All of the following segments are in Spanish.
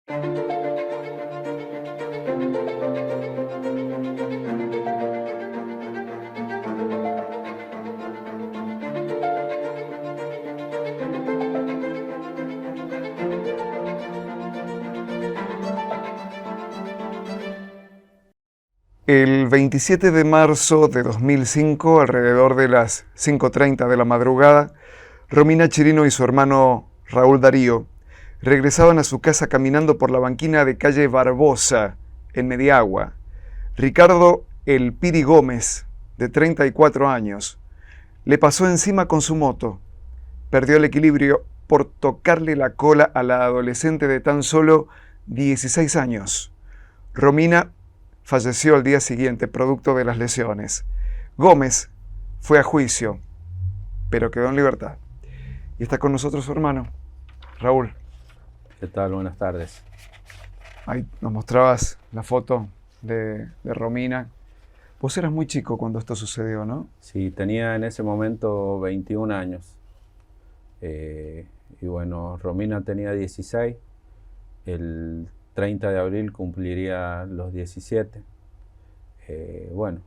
El 27 de marzo de 2005, alrededor de las 5:30 de la madrugada, Romina Chirino y su hermano Raúl Darío regresaban a su casa caminando por la banquina de calle Barbosa, en Mediagua. Ricardo El Piri Gómez, de 34 años, le pasó encima con su moto. Perdió el equilibrio por tocarle la cola a la adolescente de tan solo 16 años. Romina falleció al día siguiente, producto de las lesiones. Gómez fue a juicio, pero quedó en libertad. Y está con nosotros su hermano, Raúl. ¿Qué tal? Buenas tardes. Ahí nos mostrabas la foto de Romina. Vos eras muy chico cuando esto sucedió, ¿no? Sí, tenía en ese momento 21 años. Y bueno, Romina tenía 16. El 30 de abril cumpliría los 17. Bueno,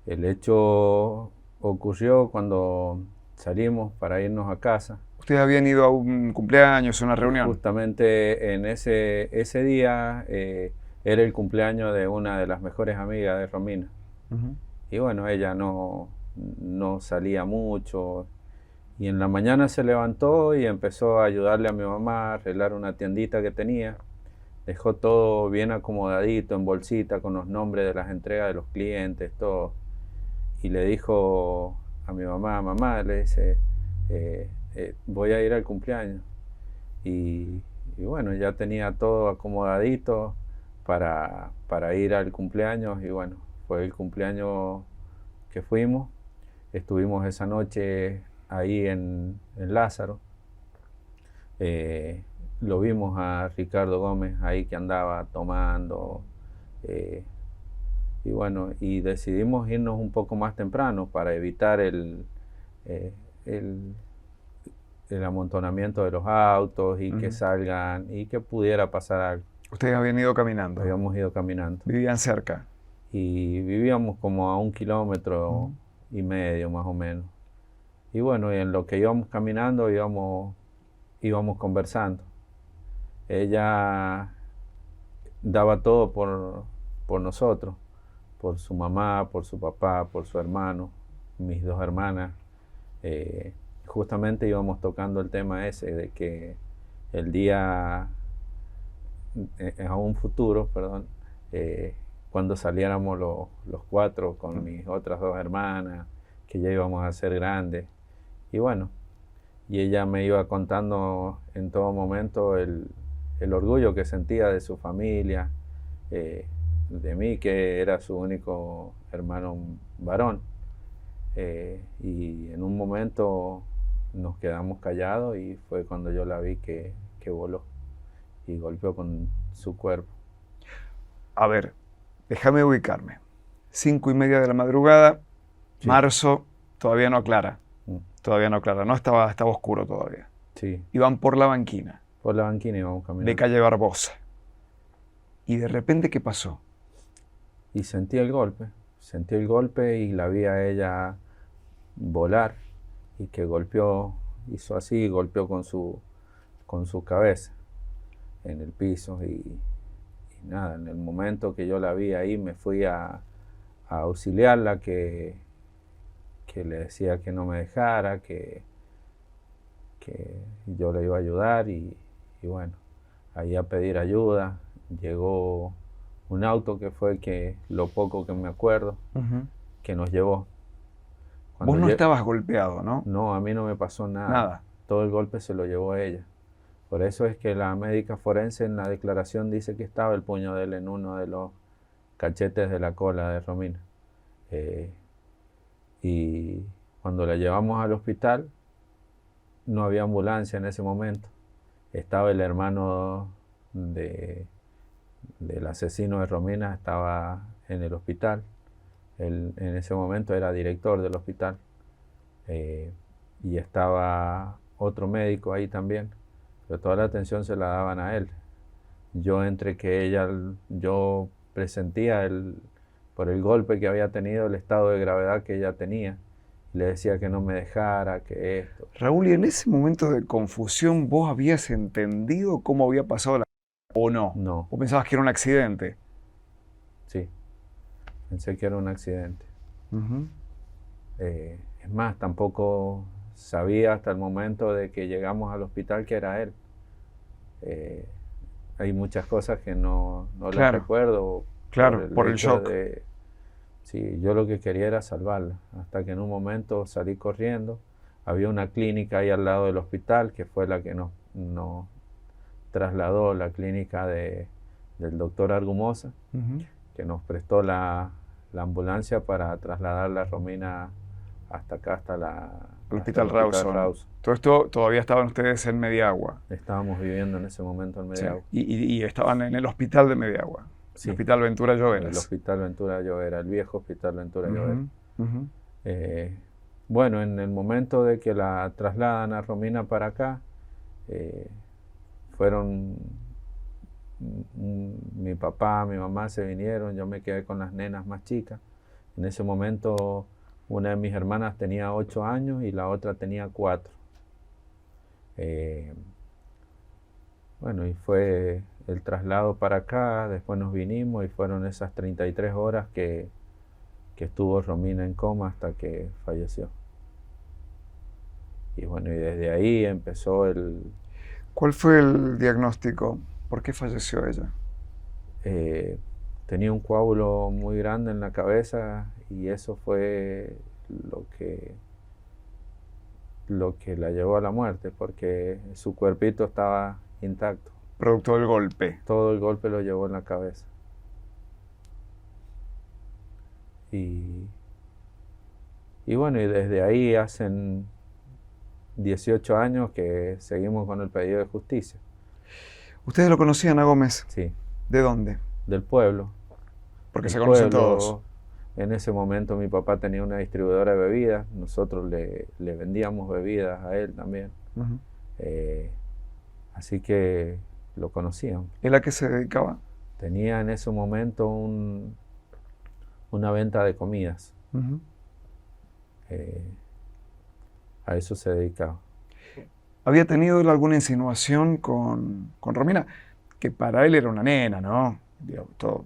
el hecho ocurrió cuando salimos para irnos a casa. Ustedes habían ido a un cumpleaños, a una reunión. Justamente en ese día era el cumpleaños de una de las mejores amigas de Romina. Y bueno, ella no salía mucho. Y en la mañana se levantó y empezó a ayudarle a mi mamá a arreglar una tiendita que tenía. Dejó todo bien acomodadito en bolsita con los nombres de las entregas de los clientes, todo. Y le dijo a mi mamá, le dice, voy a ir al cumpleaños. Y bueno, ya tenía todo acomodadito para ir al cumpleaños. Y bueno, fue el cumpleaños que fuimos. Estuvimos esa noche ahí en Lázaro. Lo vimos a Ricardo Gómez ahí que andaba tomando. Y bueno, y decidimos irnos un poco más temprano para evitar el amontonamiento de los autos y que salgan y que pudiera pasar algo. Ustedes habían ido caminando. Habíamos ido caminando. Vivían cerca. Y vivíamos como a 1,5 kilómetros más o menos. Y bueno, y en lo que íbamos caminando íbamos conversando. Ella daba todo por nosotros, por su mamá, por su papá, por su hermano, mis 2 hermanas. Justamente íbamos tocando el tema ese de que el día, a un futuro, perdón, cuando saliéramos los 4 con mis otras 2 hermanas, que ya íbamos a ser grandes. Y bueno, y ella me iba contando en todo momento el orgullo que sentía de su familia, de mí, que era su único hermano varón. Y en un momento nos quedamos callados y fue cuando yo la vi que voló y golpeó con su cuerpo. A ver, déjame ubicarme. 5:30 de la madrugada, sí. Marzo, todavía no aclara. Todavía no aclara, no estaba oscuro todavía. Sí. Iban por la banquina. Por la banquina íbamos caminando. De calle Barbosa. Y de repente, ¿qué pasó? Y sentí el golpe y la vi a ella volar y que golpeó, hizo así, golpeó con su cabeza en el piso y nada, en el momento que yo la vi ahí me fui a auxiliarla, que le decía que no me dejara, que yo le iba a ayudar y bueno, ahí a pedir ayuda. Llegó un auto que fue lo poco que me acuerdo, que nos llevó. Vos no estabas golpeado, ¿no? No, a mí no me pasó nada. Nada. Todo el golpe se lo llevó a ella. Por eso es que la médica forense en la declaración dice que estaba el puño de él en uno de los cachetes de la cola de Romina. Y cuando la llevamos al hospital, no había ambulancia en ese momento. Estaba el hermano del asesino de Romina, estaba en el hospital. Él en ese momento era director del hospital. Y estaba otro médico ahí también, pero toda la atención se la daban a él. yo entre que yo presentía por el golpe que había tenido, el estado de gravedad que ella tenía. Le decía que no me dejara, que esto. Raúl, y en ese momento de confusión, ¿vos habías entendido cómo había pasado la... o no? No, ¿Vos pensabas que era un accidente? sí, pensé que era un accidente. Ujú. Es más, tampoco sabía hasta el momento de que llegamos al hospital que era él. Hay muchas cosas que no las Claro, recuerdo claro, por el hecho shock. de... Sí, yo lo que quería era salvarla, hasta que en un momento salí corriendo. Había una clínica ahí al lado del hospital, que fue la que nos trasladó, la clínica del doctor Argumosa, Ujú. que nos prestó la ambulancia para trasladar a Romina hasta acá, hasta Al hasta Hospital el Hospital Rawson. Rawson. Todo esto todavía estaban ustedes en Mediagua. Estábamos viviendo en ese momento en Sí. Mediagua. Y estaban en el hospital de Mediagua. Sí, El Hospital Ventura el Lloveras. Hospital Ventura Llovera, el viejo Hospital Ventura Llovera. Ujú, ujú. Bueno, en el momento de que la trasladan a Romina para acá, fueron mi papá, mi mamá se vinieron, yo me quedé con las nenas más chicas. En ese momento una de mis hermanas tenía 8 años y la otra tenía 4. Bueno, y fue el traslado para acá, después nos vinimos y fueron esas 33 horas que estuvo Romina en coma hasta que falleció. Y bueno, y desde ahí empezó ¿Cuál fue el diagnóstico? ¿Por qué falleció ella? tenía un coágulo muy grande en la cabeza y eso fue lo que la llevó a la muerte, porque su cuerpito estaba intacto. Producto del golpe. Todo el golpe lo llevó en la cabeza. Y bueno, y desde ahí hacen 18 años que seguimos con el pedido de justicia. ¿Ustedes lo conocían a Gómez? Sí, ¿De dónde? del pueblo. Porque Del se conocen pueblo. todos. En ese momento mi papá tenía una distribuidora de bebidas, nosotros le vendíamos bebidas a él también. Ujú. Así que lo conocían. ¿En a qué se dedicaba? Tenía en ese momento una venta de comidas. Ujú. A eso se dedicaba. ¿Había tenido él alguna insinuación con Romina? Que para él era una nena, ¿no? Digo, todo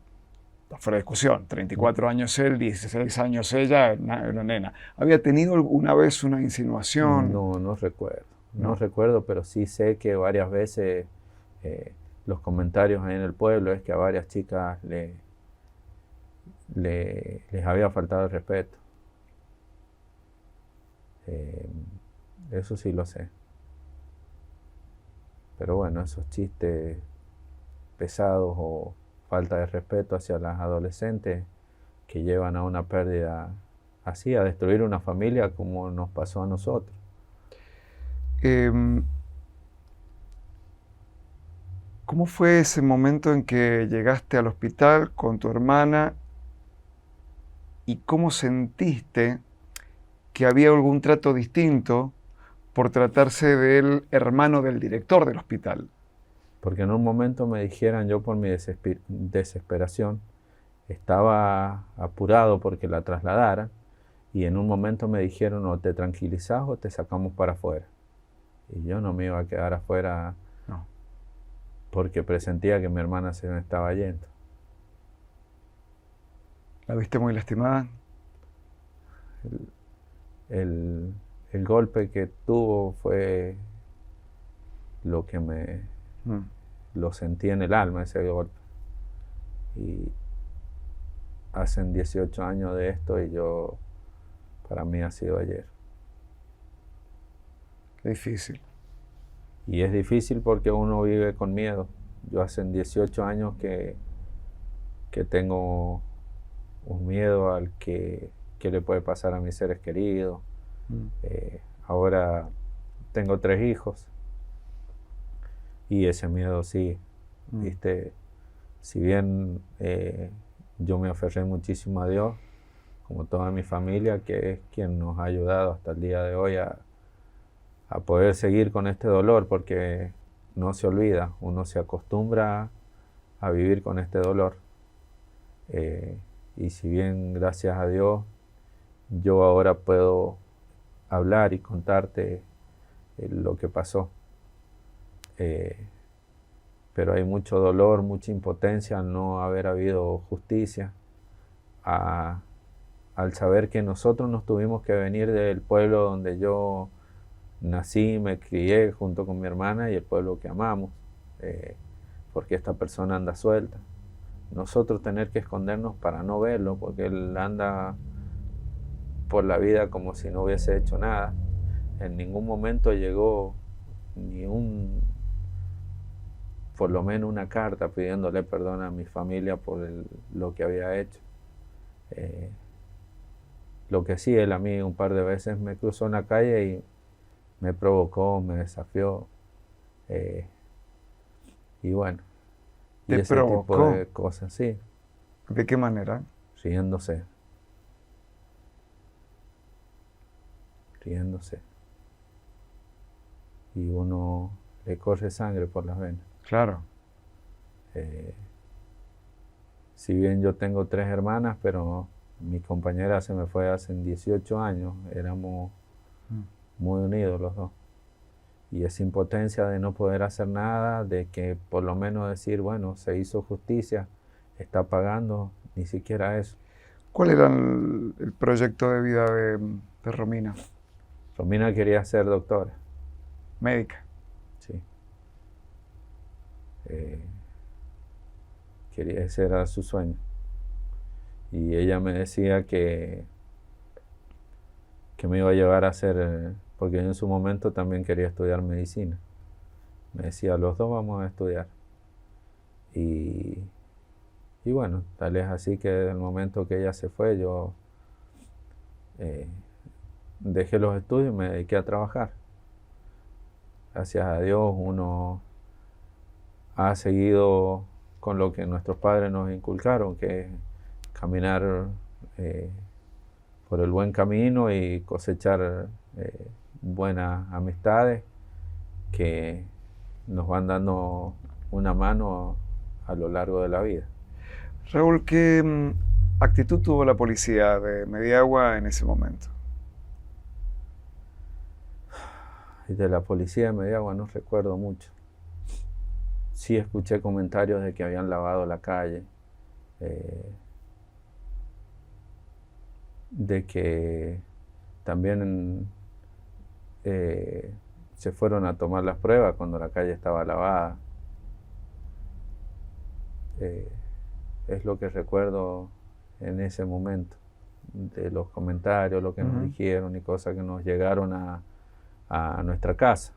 está fuera de discusión. 34 años él, 16 años ella, una nena. ¿Había tenido alguna vez una insinuación? No recuerdo. No No. recuerdo, pero sí sé que varias veces los comentarios ahí en el pueblo es que a varias chicas les había faltado el respeto. Eso sí lo sé. Pero bueno, esos chistes pesados o falta de respeto hacia las adolescentes que llevan a una pérdida así, a destruir una familia como nos pasó a nosotros. ¿Cómo fue ese momento en que llegaste al hospital con tu hermana y cómo sentiste que había algún trato distinto por tratarse del hermano del director del hospital? Porque en un momento me dijeran, yo por mi desesperación, estaba apurado porque la trasladaran, y en un momento me dijeron, o te tranquilizás o te sacamos para afuera. Y yo no me iba a quedar afuera, No. porque presentía que mi hermana se me estaba yendo. ¿La viste muy lastimada? El golpe que tuvo fue lo que lo sentí en el alma, ese golpe. Y hacen 18 años de esto y para mí ha sido ayer. Qué difícil. Y es difícil porque uno vive con miedo. Yo hace 18 años que tengo un miedo al que le puede pasar a mis seres queridos. Ahora tengo 3 hijos y ese miedo sí, ¿viste? Si bien yo me aferré muchísimo a Dios, como toda mi familia, que es quien nos ha ayudado hasta el día de hoy a poder seguir con este dolor, porque no se olvida, uno se acostumbra a vivir con este dolor. Y si bien, gracias a Dios, yo ahora puedo hablar y contarte lo que pasó. Pero hay mucho dolor, mucha impotencia al no haber habido justicia, al saber que nosotros nos tuvimos que venir del pueblo donde yo nací, me crié junto con mi hermana y el pueblo que amamos, porque esta persona anda suelta. Nosotros tener que escondernos para no verlo, porque él anda por la vida como si no hubiese hecho nada. En ningún momento llegó ni por lo menos una carta pidiéndole perdón a mi familia por lo que había hecho. Lo que sí, él a mí un par de veces me cruzó en la calle y me provocó, me desafió. Y bueno, y ese tipo de cosas, sí. ¿De qué manera? Riéndose. Y uno le corre sangre por las venas. Claro. Si bien yo tengo 3 hermanas, pero mi compañera se me fue hace 18 años, éramos muy unidos los dos. Y esa impotencia de no poder hacer nada, de que por lo menos decir, bueno, se hizo justicia, está pagando, ni siquiera eso. ¿Cuál era el proyecto de vida de Romina? Romina quería ser doctora. Médica. Sí. Ese era su sueño. Y ella me decía que me iba a llevar a hacer, porque yo en su momento también quería estudiar medicina. Me decía, los dos vamos a estudiar. Y bueno, tal es así que desde el momento que ella se fue, yo dejé los estudios y me dediqué a trabajar. Gracias a Dios uno ha seguido con lo que nuestros padres nos inculcaron, que es caminar por el buen camino y cosechar buenas amistades que nos van dando una mano a lo largo de la vida. Raúl, ¿qué actitud tuvo la policía de Mediagua en ese momento? Y de la policía de Mediagua no recuerdo mucho. Sí escuché comentarios de que habían lavado la calle, de que también se fueron a tomar las pruebas cuando la calle estaba lavada. Es lo que recuerdo en ese momento, de los comentarios, lo que nos dijeron y cosas que nos llegaron a nuestra casa.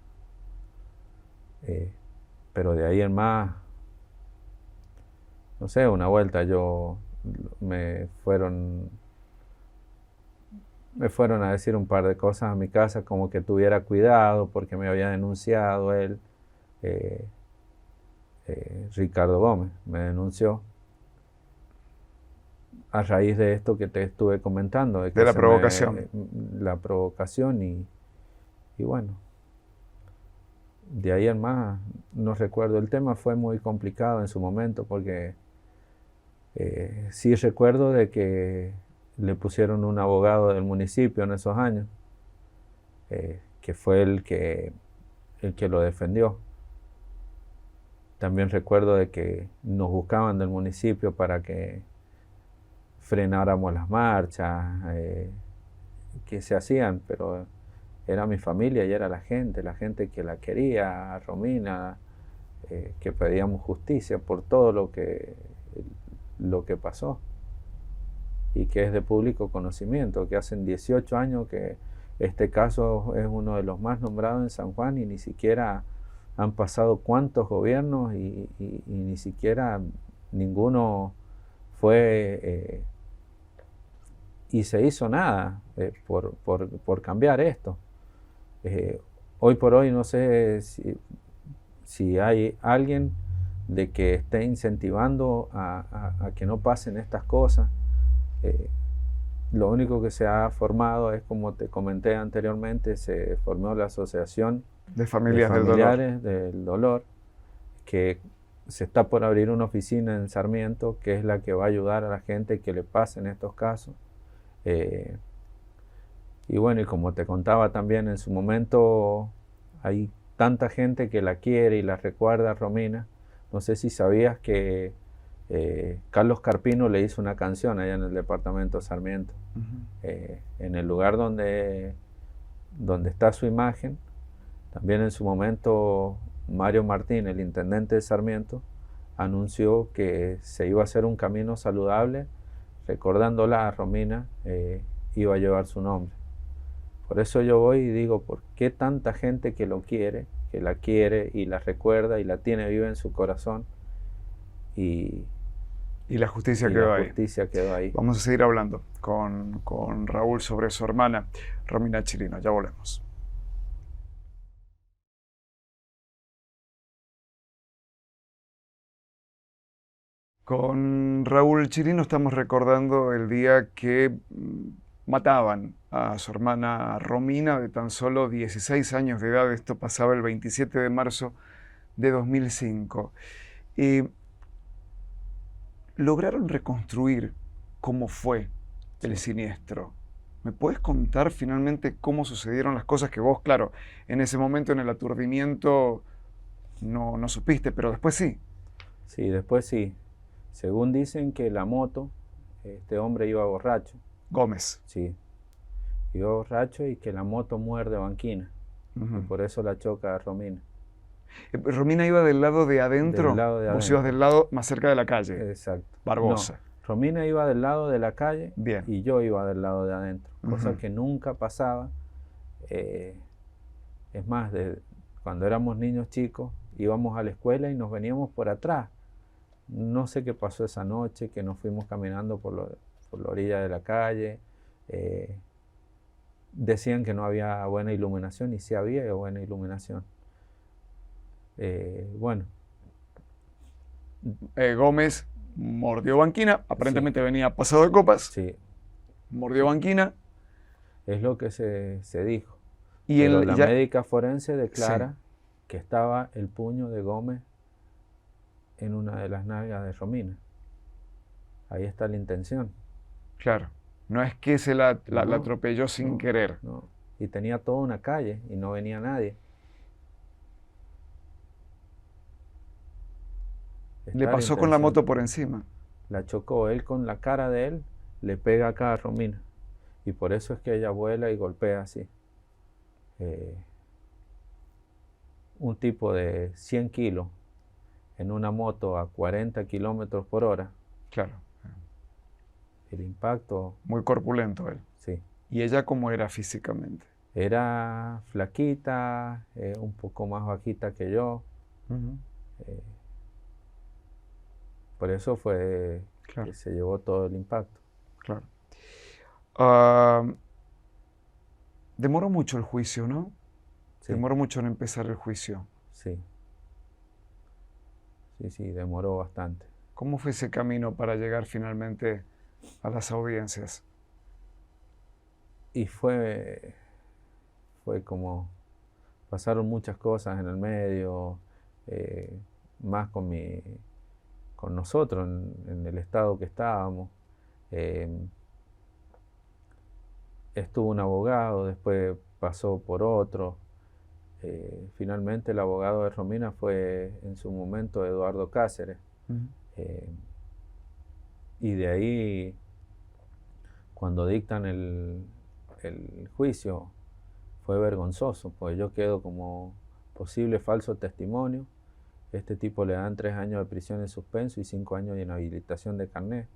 Pero de ahí en más, no sé, una vuelta me fueron a decir un par de cosas a mi casa, como que tuviera cuidado porque me había denunciado él, Ricardo Gómez, me denunció a raíz de esto que te estuve comentando. De la provocación. La provocación y bueno. De ahí en más, no recuerdo. El tema fue muy complicado en su momento porque sí recuerdo de que le pusieron un abogado del municipio en esos años, que fue el que lo defendió. También recuerdo de que nos buscaban del municipio para que frenáramos las marchas que se hacían, pero era mi familia y era la gente que la quería, a Romina, que pedíamos justicia por todo lo que pasó y que es de público conocimiento, que hacen 18 años que este caso es uno de los más nombrados en San Juan y ni siquiera han pasado cuántos gobiernos y ni siquiera ninguno fue y se hizo nada por cambiar esto. Hoy por hoy no sé si hay alguien de que esté incentivando a que no pasen estas cosas. Lo único que se ha formado es, como te comenté anteriormente, se formó la Asociación de Familiares del Dolor, que se está por abrir una oficina en Sarmiento, que es la que va a ayudar a la gente que le pasen estos casos. Y bueno, y como te contaba también, en su momento hay tanta gente que la quiere y la recuerda a Romina. No sé si sabías que Carlos Carpino le hizo una canción allá en el departamento Sarmiento. En el lugar donde está su imagen, también en su momento Mario Martín, el intendente de Sarmiento, anunció que se iba a hacer un camino saludable, recordándola a Romina, iba a llevar su nombre. Por eso yo voy y digo, ¿por qué tanta gente que la quiere y la recuerda y la tiene viva en su corazón? Y la justicia quedó ahí. Vamos a seguir hablando con Raúl sobre su hermana, Romina Chirino. Ya volvemos. Con Raúl Chirino estamos recordando el día que mataban a su hermana Romina, de tan solo 16 años de edad. Esto pasaba el 27 de marzo de 2005. Lograron reconstruir cómo fue el siniestro. ¿Me puedes contar finalmente cómo sucedieron las cosas que vos, claro, en ese momento, en el aturdimiento, no supiste, pero después sí? Sí, después sí. Según dicen que la moto, este hombre iba borracho. Gómez. Sí. Iba borracho y que la moto muerde banquina. Y por eso la choca a Romina. Romina iba del lado de adentro. Del lado de adentro. Vos ibas del lado más cerca de la calle. Exacto. Barbosa. No, Romina iba del lado de la calle. Bien. Y yo iba del lado de adentro. Cosa que nunca pasaba. Es más, cuando éramos niños chicos, íbamos a la escuela y nos veníamos por atrás. No sé qué pasó esa noche, que nos fuimos caminando por la orilla de la calle. Decían que no había buena iluminación y sí había buena iluminación. Bueno. Gómez mordió banquina, aparentemente venía pasado de copas. Sí. Mordió banquina. Es lo que se dijo. Y pero la médica forense declara que estaba el puño de Gómez en una de las nalgas de Romina. Ahí está la intención. Claro. No es que se la atropelló sin querer. No. Y tenía toda una calle y no venía nadie. Le pasó con la moto por encima. La chocó él con la cara de él, le pega acá a Romina. Y por eso es que ella vuela y golpea así. Un tipo de 100 kilos en una moto a 40 kilómetros por hora. Claro. El impacto... Muy corpulento él. Sí. ¿Y ella cómo era físicamente? Era flaquita, un poco más bajita que yo. Por eso fue que se llevó todo el impacto. Claro. Demoró mucho el juicio, ¿no? Sí. Demoró mucho en empezar el juicio. Sí. Sí, demoró bastante. ¿Cómo fue ese camino para llegar finalmente a las audiencias? Y fue como... Pasaron muchas cosas en el medio, más con nosotros en el estado que estábamos. Estuvo un abogado, después pasó por otro. Finalmente el abogado de Romina fue en su momento Eduardo Cáceres. Y de ahí, cuando dictan el juicio, fue vergonzoso, pues yo quedo como posible falso testimonio. Este tipo le dan 3 años de prisión en suspenso y 5 años de inhabilitación de carnet.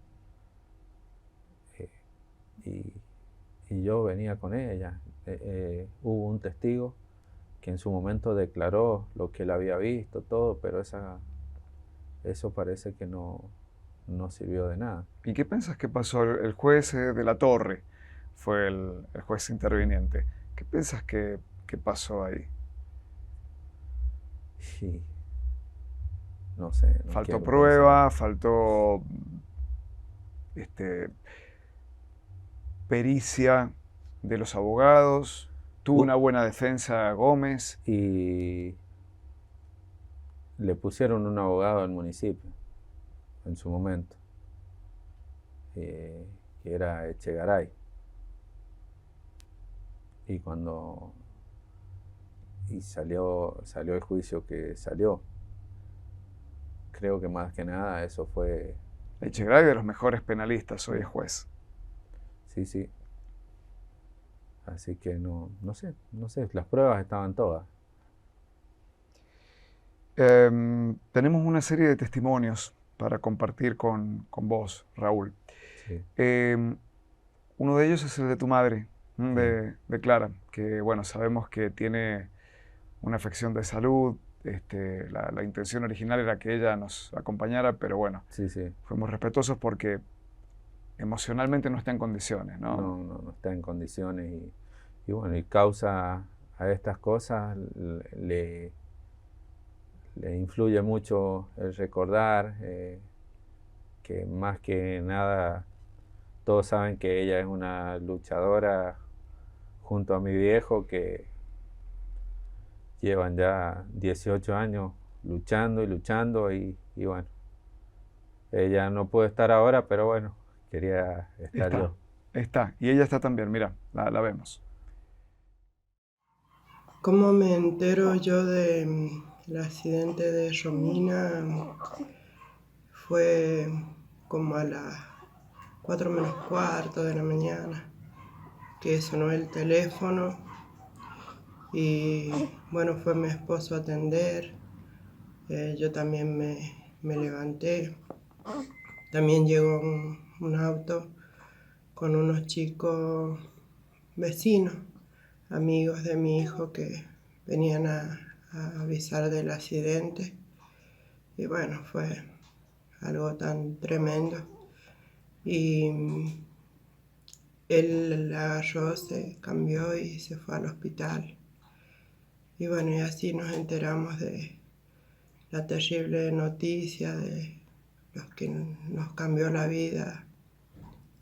Y yo venía con ella. Hubo un testigo que en su momento declaró lo que él había visto, todo, pero eso parece que no sirvió de nada. ¿Y qué piensas que pasó? El juez de la Torre fue el juez interviniente. ¿Qué piensas que pasó ahí? Sí. No sé. Faltó prueba, faltó pericia de los abogados, tuvo una buena defensa Gómez. Y le pusieron un abogado al municipio en su momento, que era Echegaray. Y cuando salió el juicio que salió, creo que más que nada eso fue... Echegaray, de los mejores penalistas, hoy es juez. Sí, sí. Así que no sé, las pruebas estaban todas. Tenemos una serie de testimonios para compartir con vos, Raúl. Sí. Uno de ellos es el de tu madre, de Clara, que bueno, sabemos que tiene una afección de salud. La intención original era que ella nos acompañara, pero bueno, Sí, sí. fuimos respetuosos porque emocionalmente no está en condiciones, ¿no? No está en condiciones y bueno, y causa a estas cosas le influye mucho el recordar, que más que nada todos saben que ella es una luchadora junto a mi viejo, que llevan ya 18 años luchando y luchando y bueno, ella no puede estar ahora, pero bueno, quería estar yo. Está, y ella está también, mira, la vemos. ¿Cómo me entero yo del accidente de Romina? Fue como a las 4 menos cuarto de la mañana que sonó el teléfono y bueno, fue mi esposo a atender. Yo también me levanté. También llegó un auto con unos chicos vecinos, amigos de mi hijo, que venían a avisar del accidente. Y bueno, fue algo tan tremendo. Y él la agarró, se cambió y se fue al hospital. Y bueno, y así nos enteramos de la terrible noticia de los que nos cambió la vida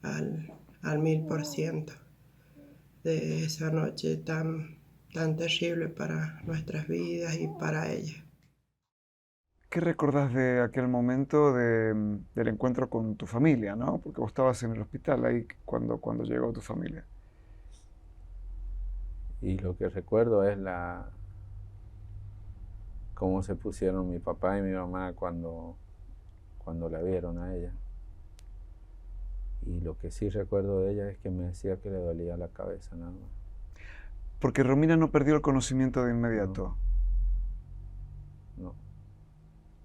al 1000%, de esa noche tan terrible para nuestras vidas y para ella. ¿Qué recordás de aquel momento del encuentro con tu familia, ¿no? Porque vos estabas en el hospital ahí cuando llegó tu familia. Y lo que recuerdo es cómo se pusieron mi papá y mi mamá cuando la vieron a ella. Y lo que sí recuerdo de ella es que me decía que le dolía la cabeza nada más. Porque Romina no perdió el conocimiento de inmediato. No.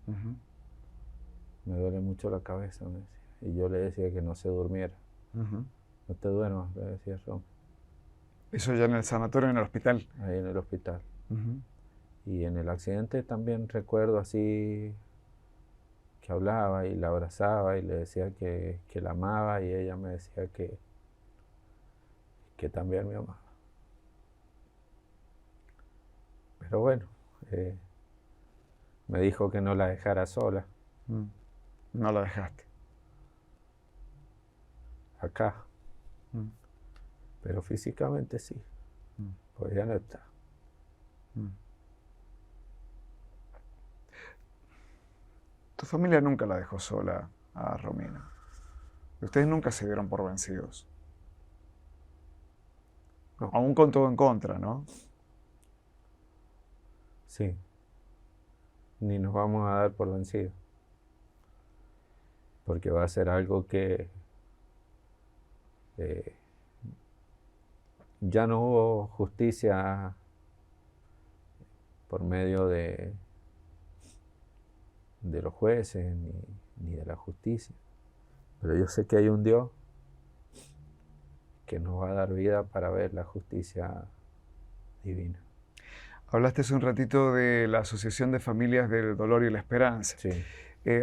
Uh-huh. Me duele mucho la cabeza, me decía. Y yo le decía que no se durmiera. Uh-huh. No te duermas, le decía Rom. Eso ya en el sanatorio, en el hospital. Ahí en el hospital. Uh-huh. Y en el accidente también recuerdo así que hablaba y la abrazaba y le decía que la amaba, y ella me decía que también me amaba. Pero bueno, me dijo que no la dejara sola. No la dejaste. Acá. Pero físicamente sí. Pues ya no está. Tu familia nunca la dejó sola a Romina. Ustedes nunca se dieron por vencidos. No. Aún con todo en contra, ¿no? Sí. Ni nos vamos a dar por vencidos. Porque va a ser algo que ya no hubo justicia por medio de los jueces ni de la justicia. Pero yo sé que hay un Dios que nos va a dar vida para ver la justicia divina. Hablaste hace un ratito de la Asociación de Familias del Dolor y la Esperanza. Sí.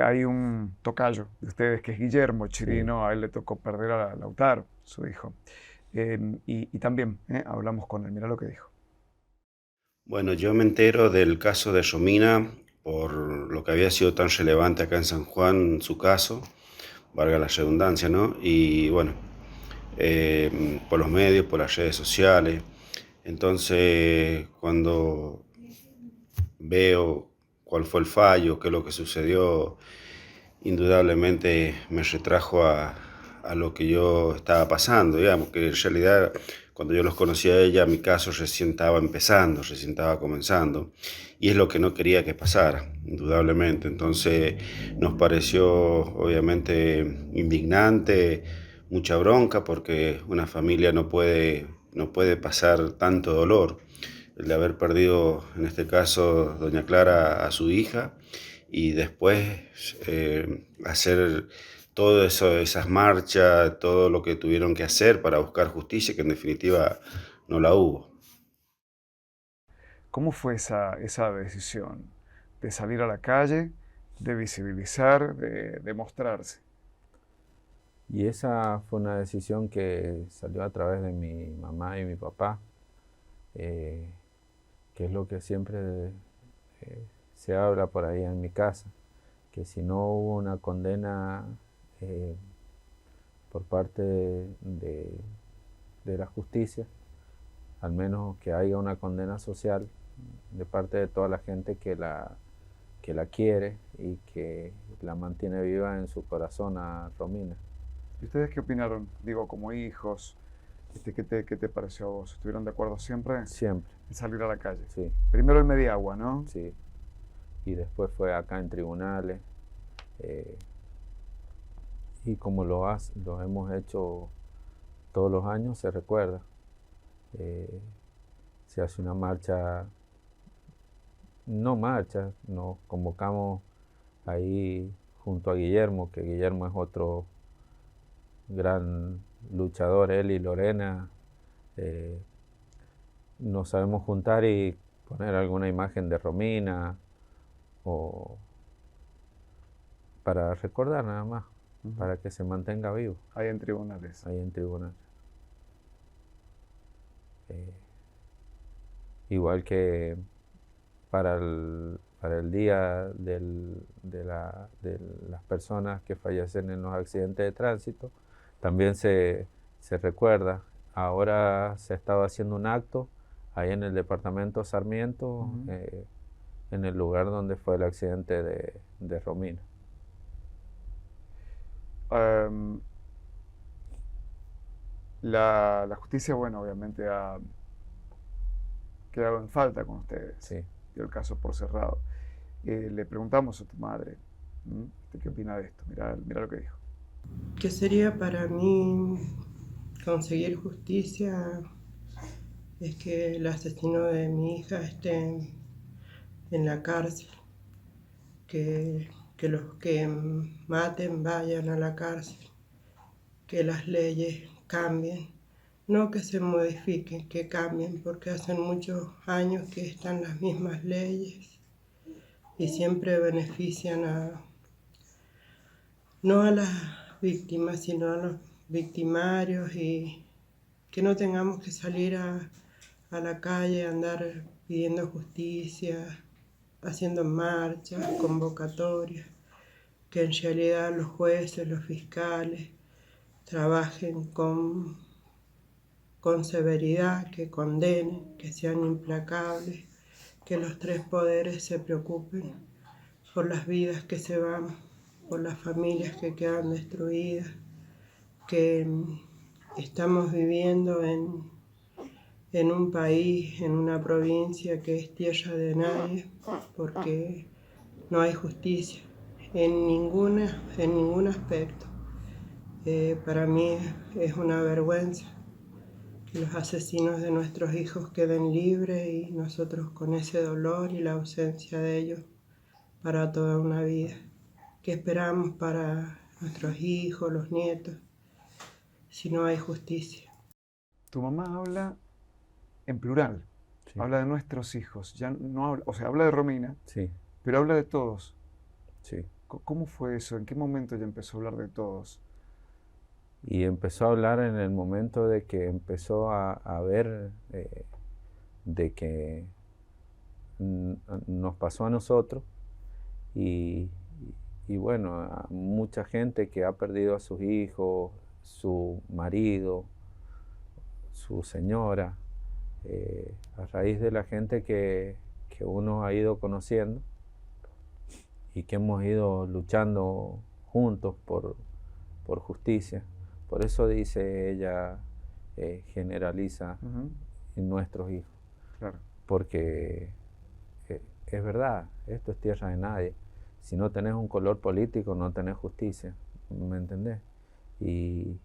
Hay un tocayo de ustedes que es Guillermo Chirino. Sí. A él le tocó perder a Lautaro, su hijo. Y también hablamos con él. Mira lo que dijo. Bueno, yo me entero del caso de Romina por lo que había sido tan relevante acá en San Juan, su caso, valga la redundancia, ¿no? Y bueno, por los medios, por las redes sociales. Entonces, cuando cuál fue el fallo, qué es lo que sucedió, indudablemente me retrajo a lo que yo estaba pasando, digamos, que en realidad cuando yo los conocí a ella, mi caso recién estaba empezando, recién estaba comenzando, y es lo que no quería que pasara, indudablemente. Entonces nos pareció obviamente indignante, mucha bronca, porque una familia no puede pasar tanto dolor. El de haber perdido, en este caso, doña Clara a su hija, y después hacer todo eso, esas marchas, todo lo que tuvieron que hacer para buscar justicia, que en definitiva no la hubo. ¿Cómo fue esa decisión de salir a la calle, de visibilizar, de mostrarse? Y esa fue una decisión que salió a través de mi mamá y mi papá, eh, que es lo que siempre se habla por ahí en mi casa, que si no hubo una condena eh, por parte de la justicia, al menos que haya una condena social de parte de toda la gente que la quiere y que la mantiene viva en su corazón a Romina. ¿Y ustedes qué opinaron? Digo, como hijos, ¿qué te pareció a vos? ¿Estuvieron de acuerdo siempre Siempre, en salir a la calle? sí, Primero en Mediagua, ¿no? sí. Y después fue acá en tribunales. eh, y como lo hemos hecho todos los años, se recuerda. Se hace una marcha, no marcha, nos convocamos ahí junto a Guillermo, que Guillermo es otro gran luchador, él y Lorena. Nos sabemos juntar y poner alguna imagen de Romina o para recordar nada más, para que se mantenga vivo Ahí en tribunales. ahí en tribunal. Igual que para el día de las personas que fallecen en los accidentes de tránsito, también se recuerda. Ahora se estaba haciendo un acto ahí en el departamento Sarmiento, en el lugar donde fue el accidente de Romina. Um, la justicia, bueno, obviamente ha quedado en falta con ustedes. Sí. Dio el caso por cerrado. Le preguntamos a tu madre, ¿qué opina de esto? Mira lo que dijo. ¿Qué sería para mí conseguir justicia? Es que el asesino de mi hija esté en la cárcel, que los que maten vayan a la cárcel, que las leyes cambien, no que se modifiquen, que cambien, porque hacen muchos años que están las mismas leyes y siempre benefician no a las víctimas, sino a los victimarios, y que no tengamos que salir a la calle, andar pidiendo justicia, haciendo marchas, convocatorias, que en realidad los jueces, los fiscales trabajen con severidad, que condenen, que sean implacables, que los tres poderes se preocupen por las vidas que se van, por las familias que quedan destruidas, que estamos viviendo en un país, en una provincia que es tierra de nadie, porque no hay justicia en ningún aspecto. Para mí es una vergüenza que los asesinos de nuestros hijos queden libres y nosotros con ese dolor y la ausencia de ellos para toda una vida. ¿Qué esperamos para nuestros hijos, los nietos, si no hay justicia? Tu mamá habla en plural, Sí. habla de nuestros hijos, ya no habla, o sea, habla de Romina, Sí, pero habla de todos. sí. ¿Cómo fue eso? ¿En qué momento ya empezó a hablar de todos? Y empezó a hablar en el momento de que empezó a ver de que nos pasó a nosotros y, y bueno, a mucha gente que ha perdido a sus hijos, su marido, su señora, a raíz de la gente que uno ha ido conociendo, y que hemos ido luchando juntos por justicia. Por eso dice ella, generaliza en nuestros hijos. Claro. Porque es verdad, esto es tierra de nadie. Si no tenés un color político, no tenés justicia, ¿me entendés? Y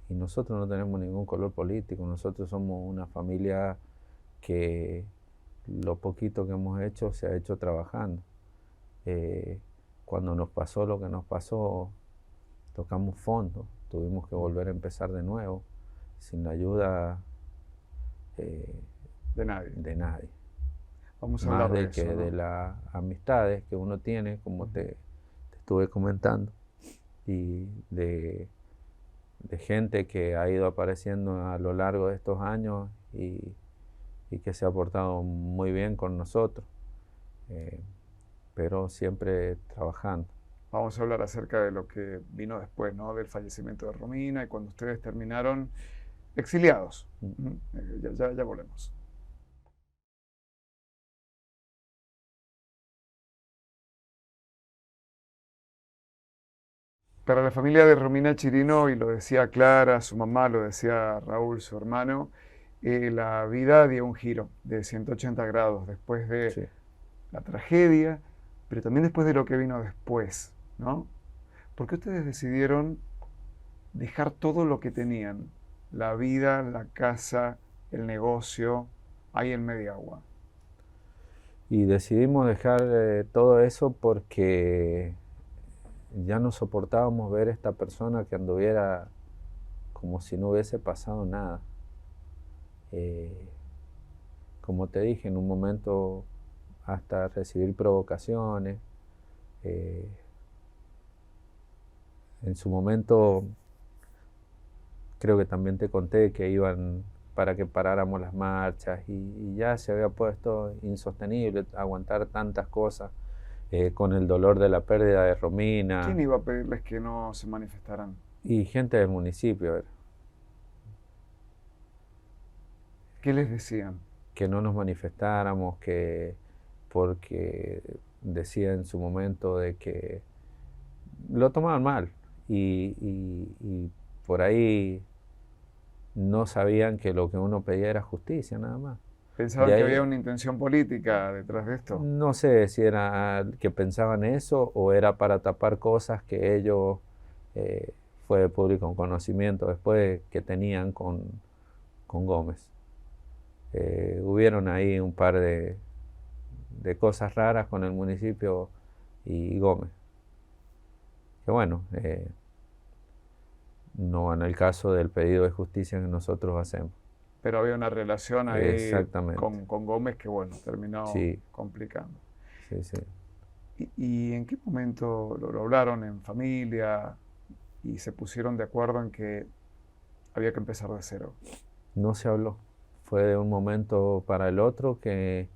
nosotros no tenemos ningún color político, nosotros somos una familia que lo poquito que hemos hecho se ha hecho trabajando. Cuando nos pasó lo que nos pasó, tocamos fondo, tuvimos que volver a empezar de nuevo, sin la ayuda de nadie. De nadie. Vamos a Más hablar de de eso, que ¿no? de las amistades que uno tiene, como te estuve comentando, y de gente que ha ido apareciendo a lo largo de estos años y que se ha portado muy bien con nosotros, pero siempre trabajando. Vamos a hablar acerca de lo que vino después, ¿no? Del fallecimiento de Romina y cuando ustedes terminaron exiliados. Ya volvemos. Para la familia de Romina Chirino, y lo decía Clara, su mamá, lo decía Raúl, su hermano, la vida dio un giro de 180 grados después de Sí. la tragedia, pero también después de lo que vino después, ¿no? ¿Por qué ustedes decidieron dejar todo lo que tenían? La vida, la casa, el negocio, ahí en Mediagua. Y decidimos dejar todo eso porque ya no soportábamos ver esta persona que anduviera como si no hubiese pasado nada. Como te dije, en un momento hasta recibir provocaciones. En su momento creo que también te conté que iban para que paráramos las marchas y ya se había puesto insostenible aguantar tantas cosas con el dolor de la pérdida de Romina. ¿Quién iba a pedirles que no se manifestaran? Y gente del municipio, ¿Qué les decían? que no nos manifestáramos, porque decía en su momento de que lo tomaban mal y por ahí no sabían que lo que uno pedía era justicia nada más. ¿Pensaban De que ahí- había una intención política detrás de esto? No sé si era que pensaban eso o era para tapar cosas que ellos, fue de público conocimiento después, que tenían con Gómez. Hubieron ahí un par de cosas raras con el municipio y Gómez. Que bueno, no en el caso del pedido de justicia que nosotros hacemos. Pero había una relación ahí Exactamente. con Gómez que, bueno, terminó Sí. complicando. Sí, sí. ¿Y en qué momento lo hablaron en familia y se pusieron de acuerdo en que había que empezar de cero? No se habló. Fue de un momento para el otro que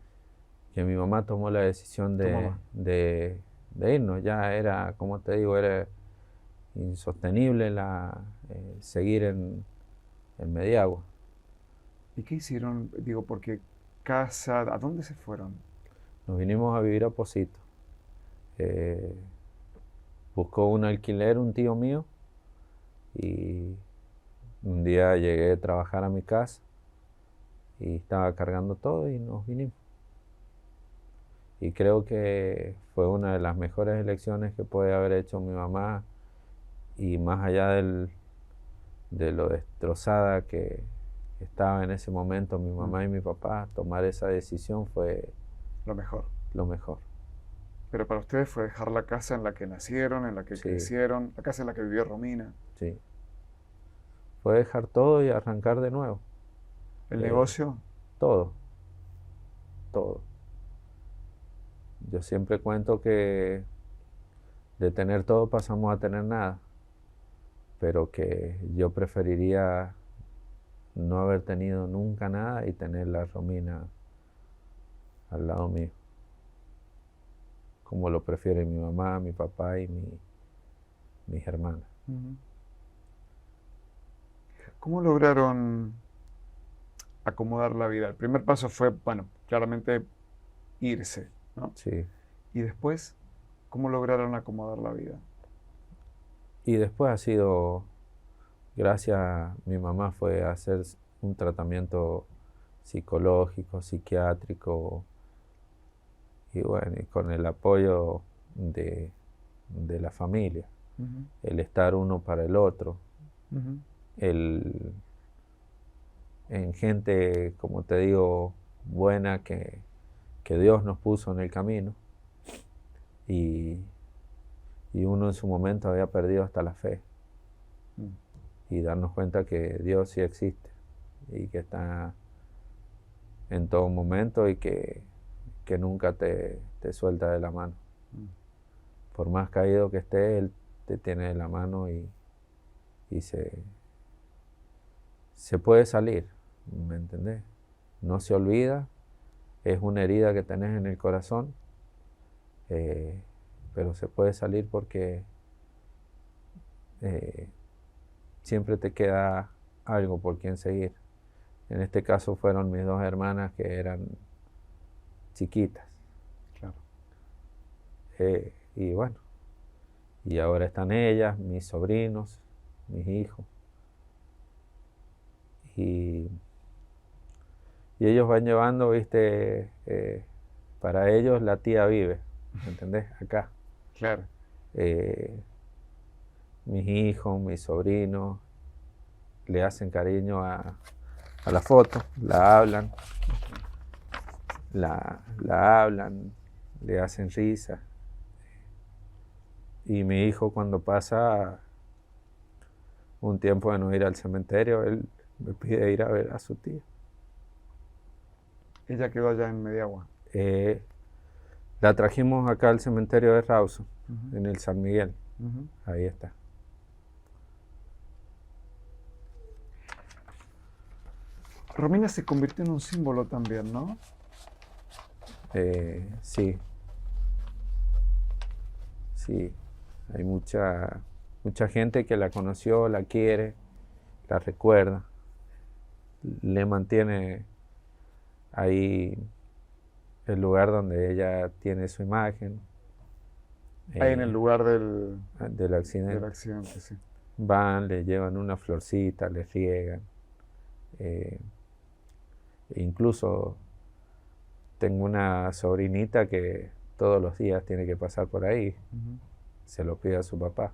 mi mamá tomó la decisión ¿Tu mamá? de irnos. Ya era, como te digo, era insostenible seguir en Mediagua. ¿Y qué hicieron? Digo, porque casa, ¿a dónde se fueron? Nos vinimos a vivir a Pocito. Buscó un alquiler un tío mío y un día llegué a trabajar a mi casa y estaba cargando todo y nos vinimos. Y creo que fue una de las mejores elecciones que puede haber hecho mi mamá, y más allá de lo destrozada que estaba en ese momento mi mamá y mi papá, tomar esa decisión fue Lo mejor. lo mejor. Pero para ustedes fue dejar la casa en la que nacieron, en la que Sí. crecieron, la casa en la que vivió Romina, Sí. Fue dejar todo y arrancar de nuevo. el negocio. Todo. Todo. Yo siempre cuento que de tener todo pasamos a tener nada, pero que yo preferiría no haber tenido nunca nada y tener la Romina al lado mío, como lo prefieren mi mamá, mi papá y mis hermanas. ¿Cómo lograron acomodar la vida? El primer paso fue, bueno, claramente irse, ¿no? Sí. Y después, ¿Cómo lograron acomodar la vida? Y después ha sido, gracias a mi mamá, fue a hacer un tratamiento psicológico, psiquiátrico, y bueno, y con el apoyo de la familia, el estar uno para el otro, en gente, como te digo, buena que Dios nos puso en el camino, y uno en su momento había perdido hasta la fe, y darnos cuenta que Dios sí existe y que está en todo momento y que nunca te suelta de la mano. Por más caído que esté, Él te tiene de la mano y se puede salir, ¿me entendés? No se olvida, es una herida que tenés en el corazón, pero se puede salir porque siempre te queda algo por quien seguir. En este caso fueron mis dos hermanas que eran chiquitas. Claro. Y bueno, y ahora están ellas, mis sobrinos, mis hijos. Y ellos van llevando, viste, para ellos la tía vive, ¿me entendés? Acá. Claro. Mis hijos, mis sobrinos, le hacen cariño a la foto, la hablan, la hablan, le hacen risa. Y mi hijo, cuando pasa un tiempo de no ir al cementerio, él me pide ir a ver a su tía. Ella quedó allá en Mediagua. La trajimos acá al cementerio de Rawson, en el San Miguel. Ahí está. Romina se convirtió en un símbolo también, ¿no? Sí. Sí. Hay mucha gente que la conoció, la quiere, la recuerda, le mantiene ahí el lugar donde ella tiene su imagen. Ahí en el lugar del accidente. Del accidente, sí. Van, le llevan una florcita, le riegan. Incluso tengo una sobrinita que todos los días tiene que pasar por ahí. Se lo pide a su papá.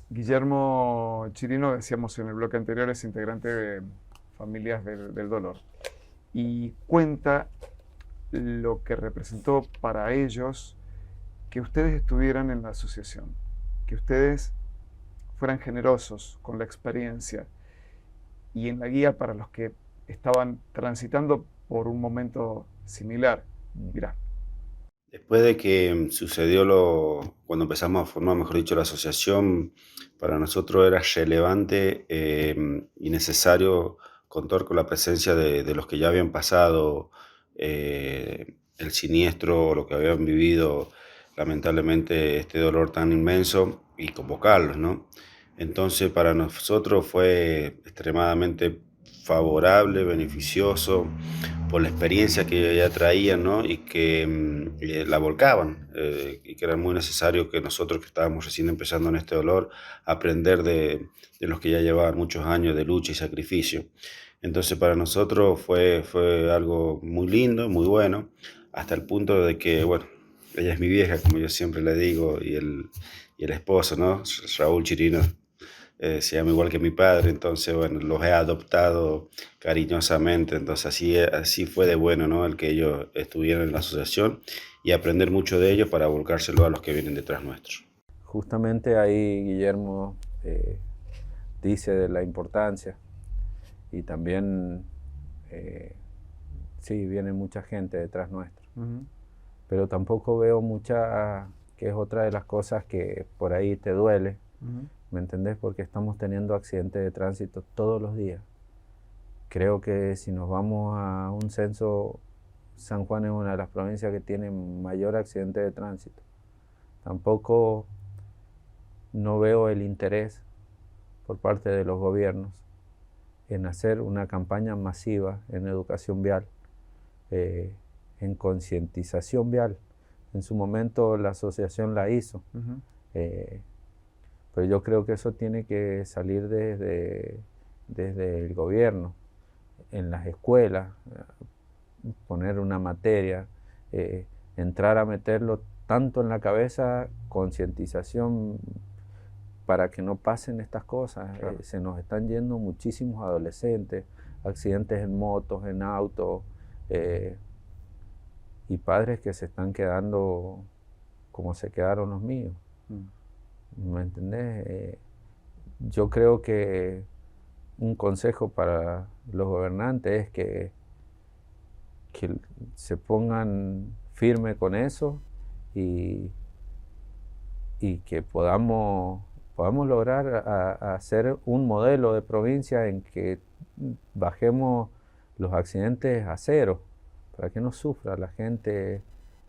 Guillermo Chirino, decíamos en el bloque anterior, es integrante de Familias del Dolor y cuenta lo que representó para ellos que ustedes estuvieran en la asociación, que ustedes fueran generosos con la experiencia y en la guía para los que estaban transitando por un momento similar. Mirá. Después de que sucedió cuando empezamos a formar, mejor dicho, la asociación, para nosotros era relevante y necesario contar con la presencia de los que ya habían pasado el siniestro o lo que habían vivido lamentablemente este dolor tan inmenso y convocarlos, ¿no? Entonces para nosotros fue extremadamente favorable, beneficioso, por la experiencia que ya traían, ¿no? Y que la volcaban, y que era muy necesario que nosotros que estábamos recién empezando en este dolor, aprender de los que ya llevaban muchos años de lucha y sacrificio. Entonces para nosotros fue algo muy lindo, muy bueno, hasta el punto de que, bueno, ella es mi vieja, como yo siempre le digo, y el esposo, ¿no? Raúl Chirino. Se llama igual que mi padre, entonces, bueno, los he adoptado cariñosamente, entonces así fue de bueno, ¿no? El que ellos estuvieran en la asociación y aprender mucho de ellos para volcárselo a los que vienen detrás nuestros. Justamente ahí Guillermo dice de la importancia y también, sí, viene mucha gente detrás nuestro, pero tampoco veo mucha, que es otra de las cosas que por ahí te duele. ¿Me entendés? Porque estamos teniendo accidentes de tránsito todos los días. Creo que si nos vamos a un censo, San Juan es una de las provincias que tiene mayor accidente de tránsito. Tampoco no veo el interés por parte de los gobiernos en hacer una campaña masiva en educación vial, en concientización vial. En su momento la asociación la hizo, pero yo creo que eso tiene que salir desde el gobierno, en las escuelas, poner una materia, entrar a meterlo tanto en la cabeza, concientización para que no pasen estas cosas. Claro. Se nos están yendo muchísimos adolescentes, accidentes en motos, en autos, y padres que se están quedando como se quedaron los míos. ¿Me entendés? Yo creo que un consejo para los gobernantes es que se pongan firme con eso y que podamos lograr hacer un modelo de provincia en que bajemos los accidentes a cero, para que no sufra la gente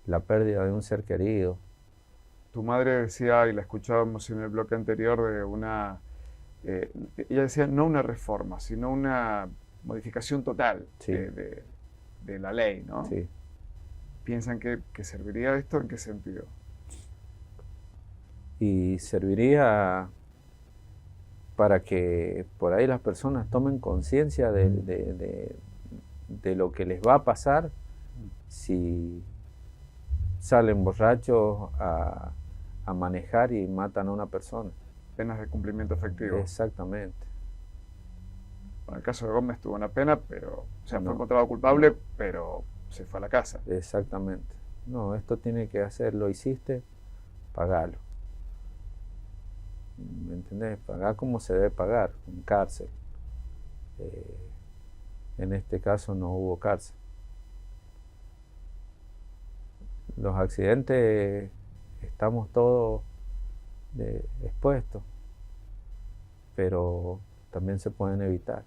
la pérdida de un ser querido. Tu madre decía, y la escuchábamos en el bloque anterior, de ella decía no una reforma, sino una modificación total Sí. de la ley, ¿no? Sí. ¿Piensan que serviría esto? ¿En qué sentido? Y serviría para que por ahí las personas tomen conciencia de lo que les va a pasar si salen borrachos a manejar y matan a una persona. Penas de cumplimiento efectivo. Exactamente. Bueno, el caso de Gómez tuvo una pena, pero, o sea, No. fue encontrado culpable, pero se fue a la casa. Exactamente. No, esto tiene que hacer, lo hiciste, pagalo. ¿Me entendés? Pagar como se debe pagar, en cárcel. En este caso no hubo cárcel. Los accidentes estamos todos expuestos, pero también se pueden evitar.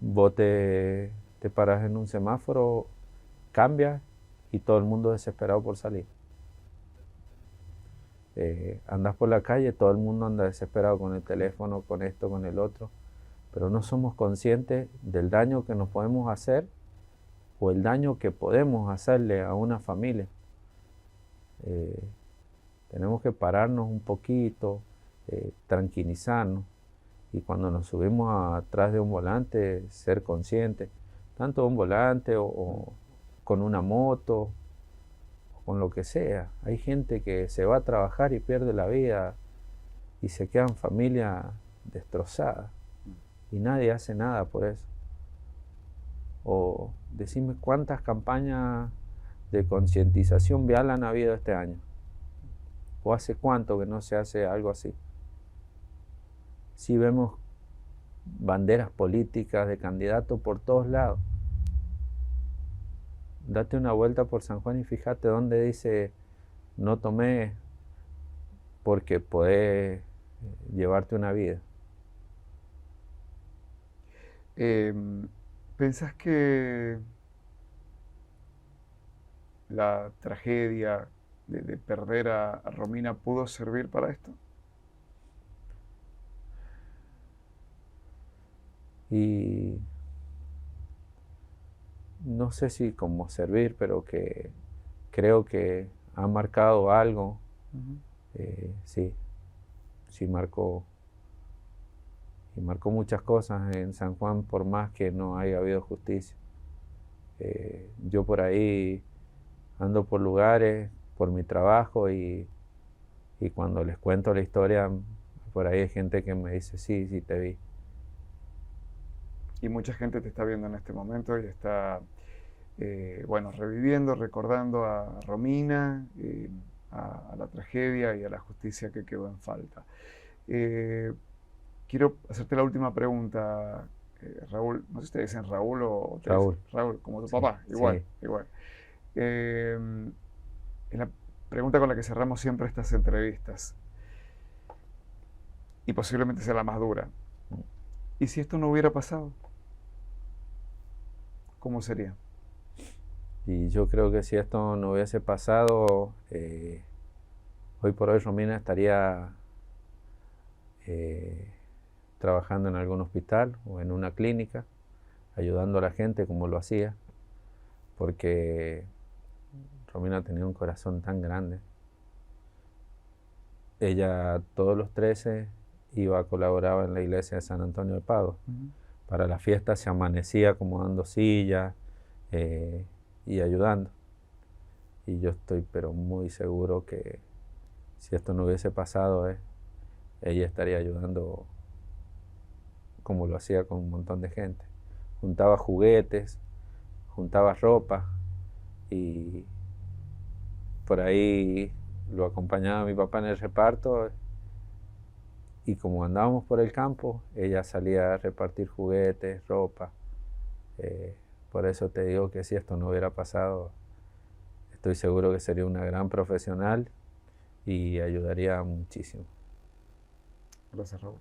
Vos te paras en un semáforo, cambias y todo el mundo desesperado por salir. Andas por la calle, todo el mundo anda desesperado con el teléfono, con esto, con el otro, pero no somos conscientes del daño que nos podemos hacer o el daño que podemos hacerle a una familia. Tenemos que pararnos un poquito, tranquilizarnos, y cuando nos subimos atrás de un volante, ser conscientes, tanto de un volante o con una moto, con lo que sea. Hay gente que se va a trabajar y pierde la vida y se quedan familias destrozadas y nadie hace nada por eso. O decime cuántas campañas de concientización vial han habido este año, o hace cuánto que no se hace algo así. Sí vemos banderas políticas de candidatos por todos lados. Date una vuelta por San Juan y fíjate dónde dice no tomé porque podés llevarte una vida. ¿Pensás que la tragedia de perder a Romina pudo servir para esto? Y no sé si como servir, pero que creo que ha marcado algo. Sí marcó, y marcó muchas cosas en San Juan, por más que no haya habido justicia. Yo por ahí ando por lugares, por mi trabajo, y cuando les cuento la historia, por ahí hay gente que me dice, sí, te vi. Y mucha gente te está viendo en este momento y está, reviviendo, recordando a Romina, a la tragedia y a la justicia que quedó en falta. Quiero hacerte la última pregunta, Raúl. No sé si te dicen Raúl o te Raúl. dicen Raúl, como tu Sí, papá, igual, sí. igual. Es la pregunta con la que cerramos siempre estas entrevistas. Y posiblemente sea la más dura. ¿Y si esto no hubiera pasado? ¿Cómo sería? Y yo creo que si esto no hubiese pasado, hoy por hoy Romina estaría trabajando en algún hospital o en una clínica, ayudando a la gente como lo hacía, porque Romina tenía un corazón tan grande. Ella todos los 13 colaboraba en la iglesia de San Antonio de Padua. Para la fiesta se amanecía acomodando sillas y ayudando. Y yo estoy pero muy seguro que si esto no hubiese pasado, ella estaría ayudando como lo hacía con un montón de gente. Juntaba juguetes, juntaba ropa y por ahí lo acompañaba a mi papá en el reparto y como andábamos por el campo, ella salía a repartir juguetes, ropa. Por eso te digo que si esto no hubiera pasado, estoy seguro que sería una gran profesional y ayudaría muchísimo. Gracias, Raúl.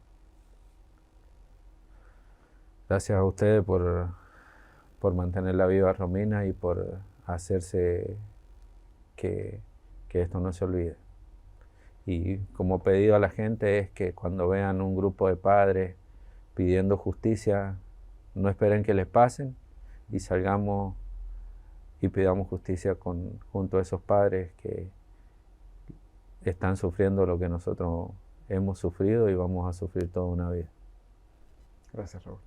Gracias a ustedes por mantenerla viva, Romina, y por hacerse que esto no se olvide. Y como pedido a la gente es que cuando vean un grupo de padres pidiendo justicia, no esperen que les pasen y salgamos y pidamos justicia junto a esos padres que están sufriendo lo que nosotros hemos sufrido y vamos a sufrir toda una vida. Gracias, Raúl.